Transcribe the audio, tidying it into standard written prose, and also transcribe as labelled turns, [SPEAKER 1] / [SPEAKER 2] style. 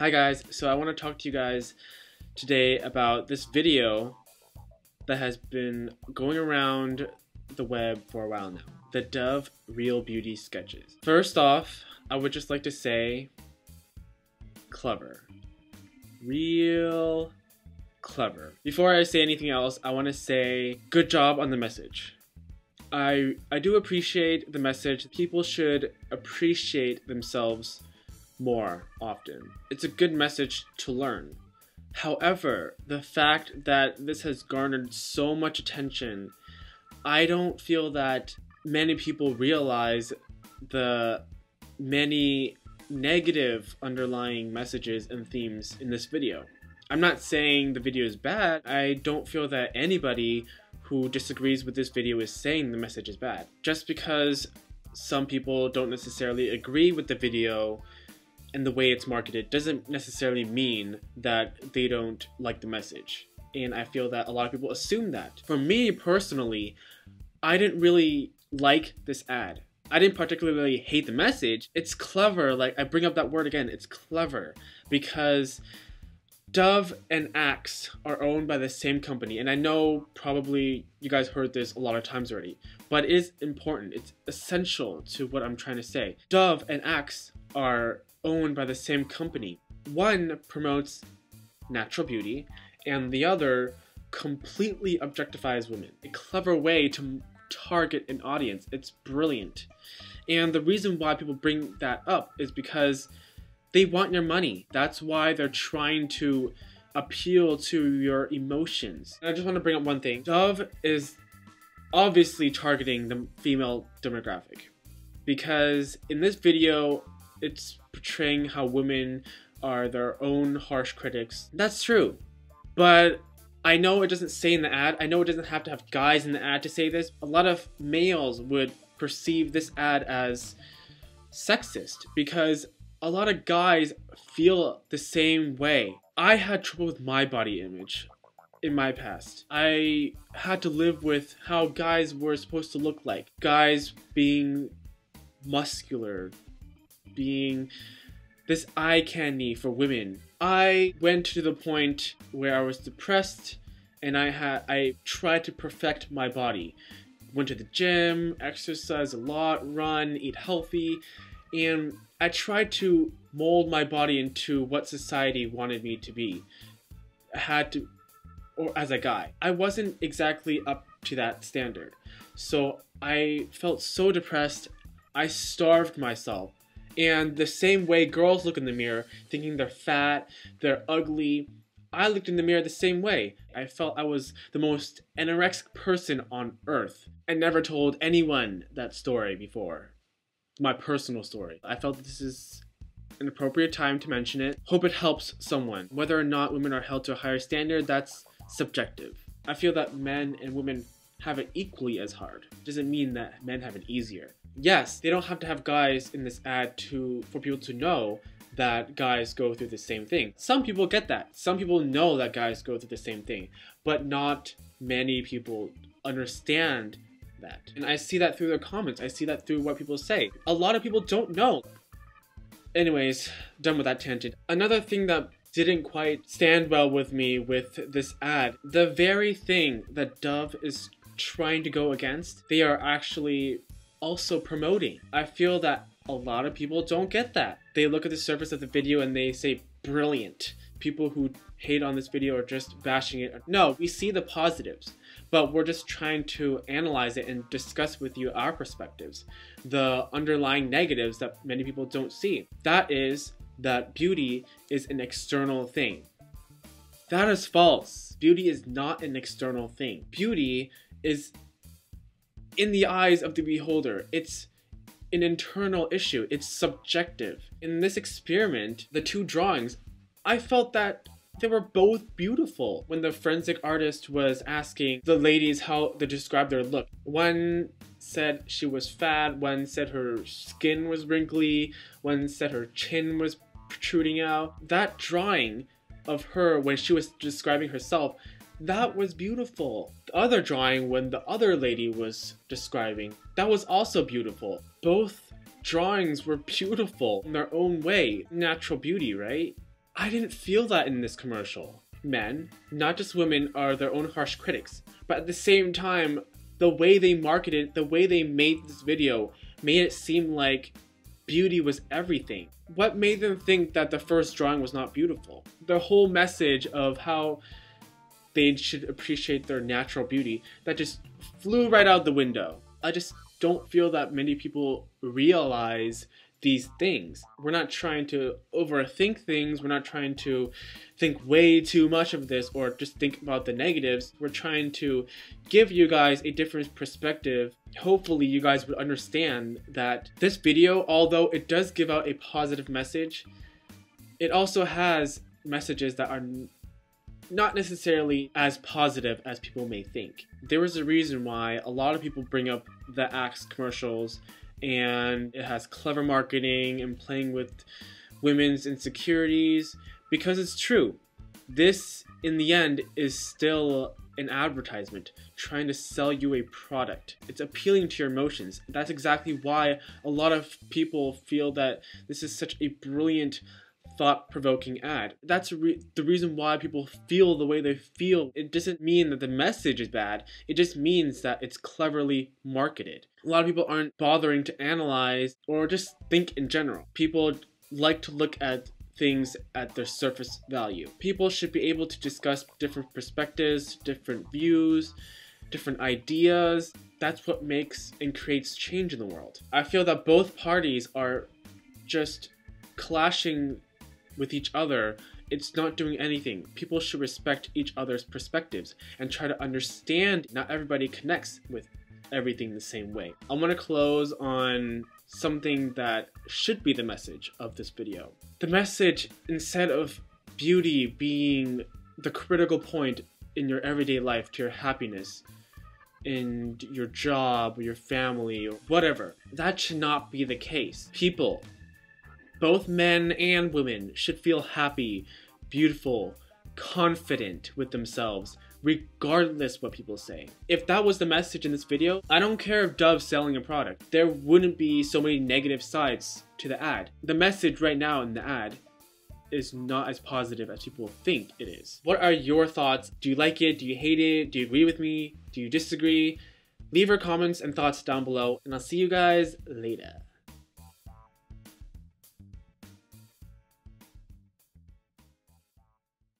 [SPEAKER 1] Hi guys, so I want to talk to you guys today about this video that has been going around the web for a while now. The Dove Real Beauty Sketches. First off, I would just like to say, clever. Real clever. Before I say anything else, I want to say good job on the message. I do appreciate the message. People should appreciate themselves more often. It's a good message to learn. However, the fact that this has garnered so much attention, I don't feel that many people realize the many negative underlying messages and themes in this video. I'm not saying the video is bad. I don't feel that anybody who disagrees with this video is saying the message is bad. Just because some people don't necessarily agree with the video and the way it's marketed doesn't necessarily mean that they don't like the message. And I feel that a lot of people assume that. For me personally, I didn't really like this ad. I didn't particularly hate the message. It's clever, like I bring up that word again, it's clever, because Dove and Axe are owned by the same company, and I know probably you guys heard this a lot of times already, but it is important, it's essential to what I'm trying to say. Dove and Axe are owned by the same company. One promotes natural beauty, and the other completely objectifies women. A clever way to target an audience. It's brilliant. And the reason why people bring that up is because they want your money. That's why they're trying to appeal to your emotions. And I just want to bring up one thing. Dove is obviously targeting the female demographic, because in this video, it's portraying how women are their own harsh critics. That's true. But I know it doesn't say in the ad, I know it doesn't have to have guys in the ad to say this. A lot of males would perceive this ad as sexist because a lot of guys feel the same way. I had trouble with my body image in my past. I had to live with how guys were supposed to look like. Guys being muscular, being this eye candy for women. I went to the point where I was depressed and I tried to perfect my body. Went to the gym, exercised a lot, run, eat healthy, and I tried to mold my body into what society wanted me to be. Or as a guy. I wasn't exactly up to that standard. So I felt so depressed, I starved myself. And the same way girls look in the mirror, thinking they're fat, they're ugly, I looked in the mirror the same way. I felt I was the most anorexic person on earth. I never told anyone that story before. My personal story. I felt that this is an appropriate time to mention it. Hope it helps someone. Whether or not women are held to a higher standard, that's subjective. I feel that men and women have it equally as hard. Doesn't mean that men have it easier. Yes, they don't have to have guys in this ad for people to know that guys go through the same thing. Some people get that. Some people know that guys go through the same thing, but not many people understand that. And I see that through their comments. I see that through what people say. A lot of people don't know. Anyways, done with that tangent. Another thing that didn't quite stand well with me with this ad, the very thing that Dove is trying to go against, they are actually also promoting. I feel that a lot of people don't get that. They look at the surface of the video and they say, brilliant. People who hate on this video are just bashing it. No, we see the positives, but we're just trying to analyze it and discuss with you our perspectives. The underlying negatives that many people don't see. That is that beauty is an external thing. That is false. Beauty is not an external thing. Beauty is in the eyes of the beholder. It's an internal issue. It's subjective. In this experiment, the two drawings, I felt that they were both beautiful. When the forensic artist was asking the ladies how to describe their look, one said she was fat, one said her skin was wrinkly, one said her chin was protruding out. That drawing of her when she was describing herself, that was beautiful. The other drawing when the other lady was describing, that was also beautiful. Both drawings were beautiful in their own way. Natural beauty, right? I didn't feel that in this commercial. Men, not just women, are their own harsh critics. But at the same time, the way they marketed, the way they made this video, made it seem like beauty was everything. What made them think that the first drawing was not beautiful? The whole message of how they should appreciate their natural beauty, that just flew right out the window. I just don't feel that many people realize these things. We're not trying to overthink things. We're not trying to think way too much of this or just think about the negatives. We're trying to give you guys a different perspective. Hopefully you guys would understand that this video, although it does give out a positive message, it also has messages that are not necessarily as positive as people may think. There is a reason why a lot of people bring up the Axe commercials, and it has clever marketing and playing with women's insecurities, because it's true. This, in the end, is still an advertisement trying to sell you a product. It's appealing to your emotions. That's exactly why a lot of people feel that this is such a brilliant, thought-provoking ad. That's the reason why people feel the way they feel. It doesn't mean that the message is bad. It just means that it's cleverly marketed. A lot of people aren't bothering to analyze or just think in general. People like to look at things at their surface value. People should be able to discuss different perspectives, different views, different ideas. That's what makes and creates change in the world. I feel that both parties are just clashing with each other. It's not doing anything. People should respect each other's perspectives and try to understand not everybody connects with everything the same way. I want to close on something that should be the message of this video. The message, instead of beauty being the critical point in your everyday life to your happiness, in your job, or your family, or whatever, that should not be the case. People, both men and women, should feel happy, beautiful, confident with themselves, regardless what people say. If that was the message in this video, I don't care if Dove's selling a product. There wouldn't be so many negative sides to the ad. The message right now in the ad is not as positive as people think it is. What are your thoughts? Do you like it? Do you hate it? Do you agree with me? Do you disagree? Leave your comments and thoughts down below, and I'll see you guys later.